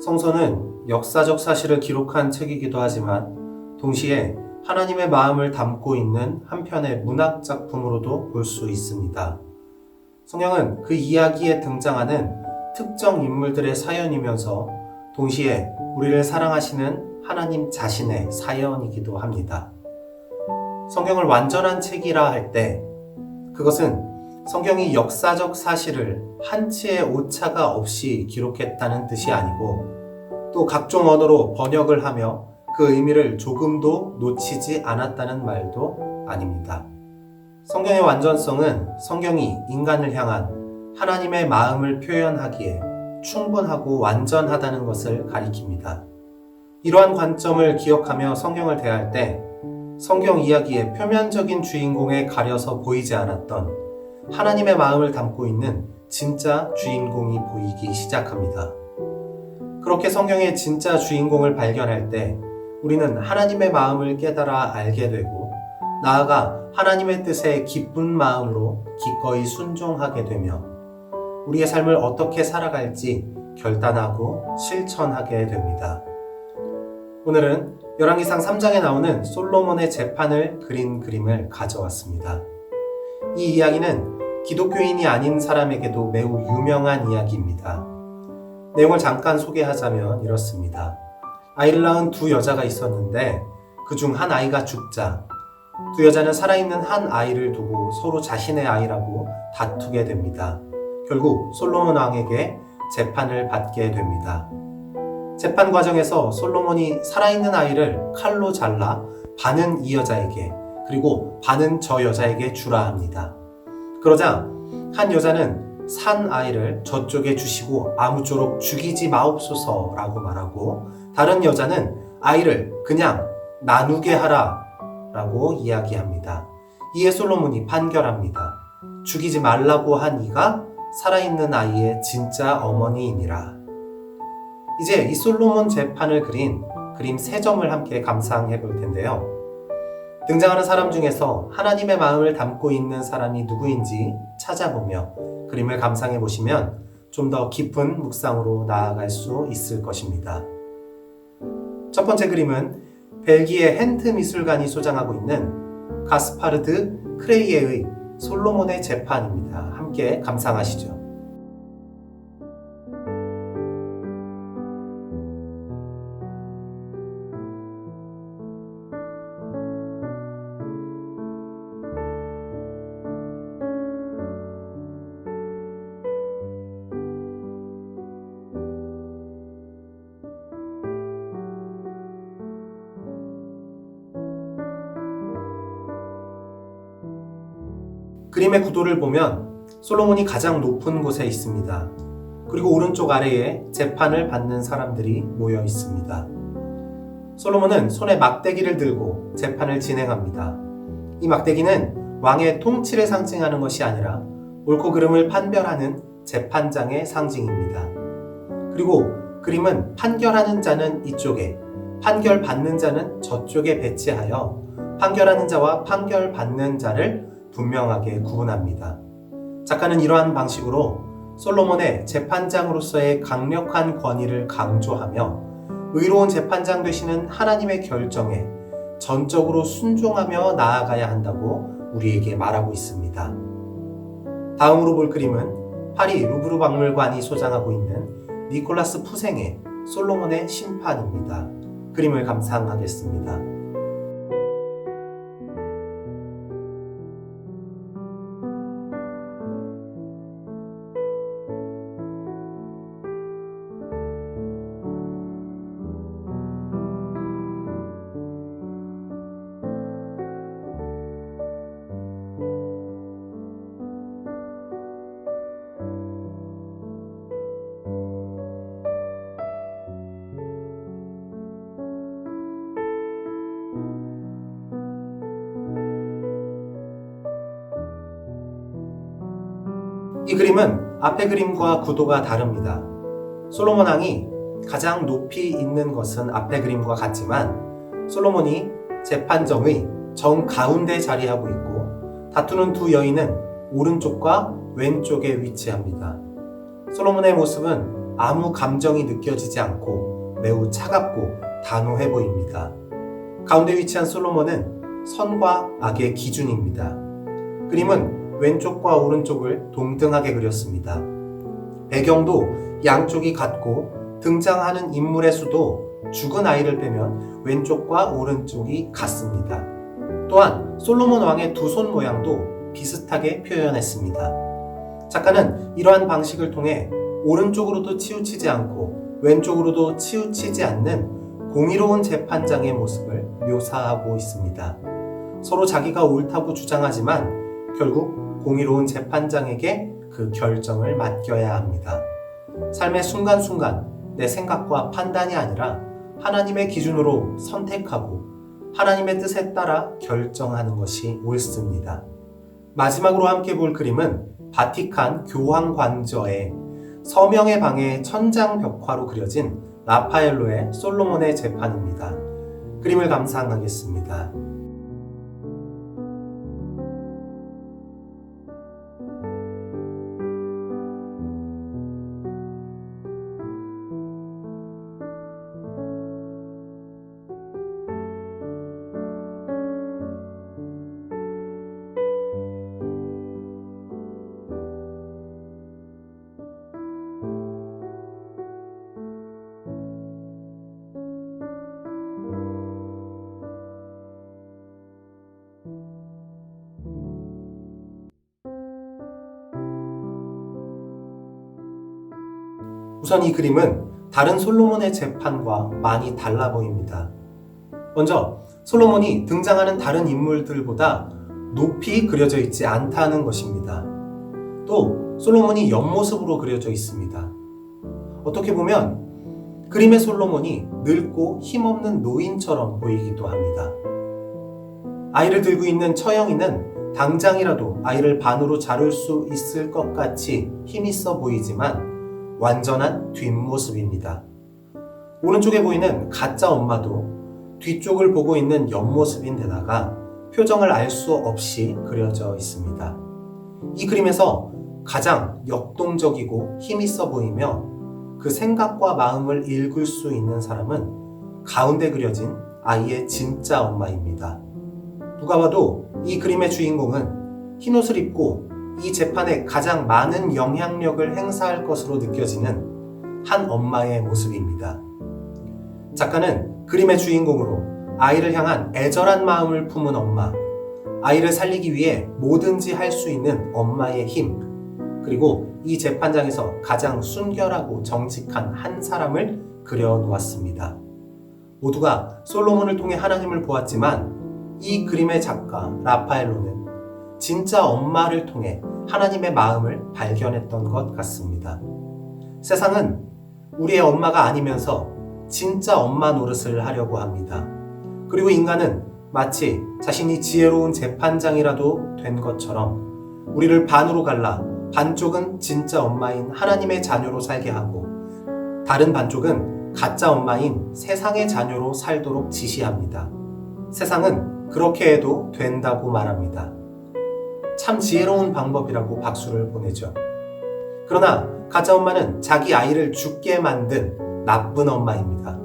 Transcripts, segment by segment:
성서는 역사적 사실을 기록한 책이기도 하지만 동시에 하나님의 마음을 담고 있는 한편의 문학 작품으로도 볼 수 있습니다. 성경은 그 이야기에 등장하는 특정 인물들의 사연이면서 동시에 우리를 사랑하시는 하나님 자신의 사연이기도 합니다. 성경을 완전한 책이라 할 때 그것은 성경이 역사적 사실을 한치의 오차가 없이 기록했다는 뜻이 아니고 또 각종 언어로 번역을 하며 그 의미를 조금도 놓치지 않았다는 말도 아닙니다. 성경의 완전성은 성경이 인간을 향한 하나님의 마음을 표현하기에 충분하고 완전하다는 것을 가리킵니다. 이러한 관점을 기억하며 성경을 대할 때 성경 이야기의 표면적인 주인공에 가려서 보이지 않았던 하나님의 마음을 담고 있는 진짜 주인공이 보이기 시작합니다. 그렇게 성경의 진짜 주인공을 발견할 때 우리는 하나님의 마음을 깨달아 알게 되고 나아가 하나님의 뜻에 기쁜 마음으로 기꺼이 순종하게 되며 우리의 삶을 어떻게 살아갈지 결단하고 실천하게 됩니다. 오늘은 열왕기상 3장에 나오는 솔로몬의 재판을 그린 그림을 가져왔습니다. 이 이야기는 기독교인이 아닌 사람에게도 매우 유명한 이야기입니다. 내용을 잠깐 소개하자면 이렇습니다. 아이를 낳은 두 여자가 있었는데 그중 한 아이가 죽자 두 여자는 살아있는 한 아이를 두고 서로 자신의 아이라고 다투게 됩니다. 결국 솔로몬 왕에게 재판을 받게 됩니다. 재판 과정에서 솔로몬이 살아있는 아이를 칼로 잘라 반은 이 여자에게 그리고 반은 저 여자에게 주라 합니다. 그러자 한 여자는 산 아이를 저쪽에 주시고 아무쪼록 죽이지 마옵소서라고 말하고 다른 여자는 아이를 그냥 나누게 하라 라고 이야기합니다. 이에 솔로몬이 판결합니다. 죽이지 말라고 한 이가 살아있는 아이의 진짜 어머니이니라. 이제 이 솔로몬 재판을 그린 그림 3점을 함께 감상해 볼 텐데요. 등장하는 사람 중에서 하나님의 마음을 담고 있는 사람이 누구인지 찾아보며 그림을 감상해 보시면 좀 더 깊은 묵상으로 나아갈 수 있을 것입니다. 첫 번째 그림은 벨기에 hen트 미술관이 소장하고 있는 가스파르드 크레이에의 솔로몬의 재판입니다. 함께 감상하시죠. 그림의 구도를 보면 솔로몬이 가장 높은 곳에 있습니다. 그리고 오른쪽 아래에 재판을 받는 사람들이 모여 있습니다. 솔로몬은 손에 막대기를 들고 재판을 진행합니다. 이 막대기는 왕의 통치를 상징하는 것이 아니라 옳고 그름을 판별하는 재판장의 상징입니다. 그리고 그림은 판결하는 자는 이쪽에, 판결받는 자는 저쪽에 배치하여 판결하는 자와 판결받는 자를 분명하게 구분합니다. 작가는 이러한 방식으로 솔로몬의 재판장으로서의 강력한 권위를 강조하며 의로운 재판장 되시는 하나님의 결정에 전적으로 순종하며 나아가야 한다고 우리에게 말하고 있습니다. 다음으로 볼 그림은 파리 루브르 박물관이 소장하고 있는 니콜라스 푸생의 솔로몬의 심판입니다. 그림을 감상하겠습니다. 이 그림은 앞의 그림과 구도가 다릅니다. 솔로몬 왕이 가장 높이 있는 것은 앞의 그림과 같지만 솔로몬이 재판정의 정가운데 자리하고 있고 다투는 두 여인은 오른쪽과 왼쪽에 위치합니다. 솔로몬의 모습은 아무 감정이 느껴지지 않고 매우 차갑고 단호해 보입니다. 가운데 위치한 솔로몬은 선과 악의 기준입니다. 그림은 왼쪽과 오른쪽을 동등하게 그렸습니다. 배경도 양쪽이 같고 등장하는 인물의 수도 죽은 아이를 빼면 왼쪽과 오른쪽이 같습니다. 또한 솔로몬 왕의 두 손 모양도 비슷하게 표현했습니다. 작가는 이러한 방식을 통해 오른쪽으로도 치우치지 않고 왼쪽으로도 치우치지 않는 공의로운 재판장의 모습을 묘사하고 있습니다. 서로 자기가 옳다고 주장하지만 결국 공의로운 재판장에게 그 결정을 맡겨야 합니다. 삶의 순간순간 내 생각과 판단이 아니라 하나님의 기준으로 선택하고 하나님의 뜻에 따라 결정하는 것이 옳습니다. 마지막으로 함께 볼 그림은 바티칸 교황관저에 서명의 방의 천장 벽화로 그려진 라파엘로의 솔로몬의 재판입니다. 그림을 감상하겠습니다. 우선 이 그림은 다른 솔로몬의 재판과 많이 달라 보입니다. 먼저 솔로몬이 등장하는 다른 인물들보다 높이 그려져 있지 않다는 것입니다. 또 솔로몬이 옆모습으로 그려져 있습니다. 어떻게 보면 그림의 솔로몬이 늙고 힘없는 노인처럼 보이기도 합니다. 아이를 들고 있는 처형이는 당장이라도 아이를 반으로 자를 수 있을 것 같이 힘있어 보이지만 완전한 뒷모습입니다. 오른쪽에 보이는 가짜 엄마도 뒤쪽을 보고 있는 옆모습인데다가 표정을 알 수 없이 그려져 있습니다. 이 그림에서 가장 역동적이고 힘있어 보이며 그 생각과 마음을 읽을 수 있는 사람은 가운데 그려진 아이의 진짜 엄마입니다. 누가 봐도 이 그림의 주인공은 흰옷을 입고 이 재판에 가장 많은 영향력을 행사할 것으로 느껴지는 한 엄마의 모습입니다. 작가는 그림의 주인공으로 아이를 향한 애절한 마음을 품은 엄마, 아이를 살리기 위해 뭐든지 할 수 있는 엄마의 힘, 그리고 이 재판장에서 가장 순결하고 정직한 한 사람을 그려놓았습니다. 모두가 솔로몬을 통해 하나님을 보았지만 이 그림의 작가 라파엘로는 진짜 엄마를 통해 하나님의 마음을 발견했던 것 같습니다. 세상은 우리의 엄마가 아니면서 진짜 엄마 노릇을 하려고 합니다. 그리고 인간은 마치 자신이 지혜로운 재판장이라도 된 것처럼 우리를 반으로 갈라 반쪽은 진짜 엄마인 하나님의 자녀로 살게 하고 다른 반쪽은 가짜 엄마인 세상의 자녀로 살도록 지시합니다. 세상은 그렇게 해도 된다고 말합니다. 참 지혜로운 방법이라고 박수를 보내죠. 그러나 가짜 엄마는 자기 아이를 죽게 만든 나쁜 엄마입니다.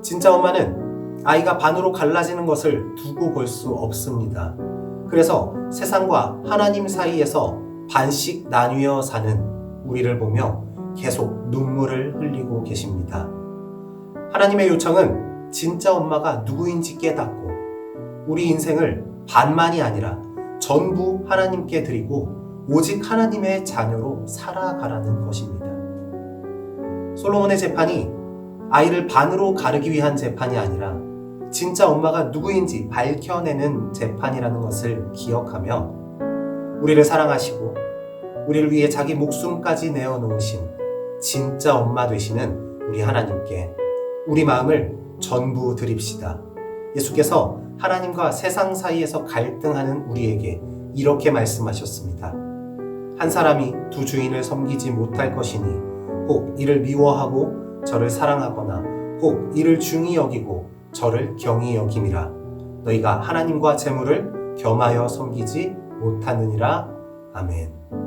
진짜 엄마는 아이가 반으로 갈라지는 것을 두고 볼 수 없습니다. 그래서 세상과 하나님 사이에서 반씩 나뉘어 사는 우리를 보며 계속 눈물을 흘리고 계십니다. 하나님의 요청은 진짜 엄마가 누구인지 깨닫고 우리 인생을 반만이 아니라 전부 하나님께 드리고 오직 하나님의 자녀로 살아가라는 것입니다. 솔로몬의 재판이 아이를 반으로 가르기 위한 재판이 아니라 진짜 엄마가 누구인지 밝혀내는 재판이라는 것을 기억하며 우리를 사랑하시고 우리를 위해 자기 목숨까지 내어놓으신 진짜 엄마 되시는 우리 하나님께 우리 마음을 전부 드립시다. 예수께서 하나님과 세상 사이에서 갈등하는 우리에게 이렇게 말씀하셨습니다. 한 사람이 두 주인을 섬기지 못할 것이니 혹 이를 미워하고 저를 사랑하거나 혹 이를 중히 여기고 저를 경히 여김이라. 너희가 하나님과 재물을 겸하여 섬기지 못하느니라. 아멘.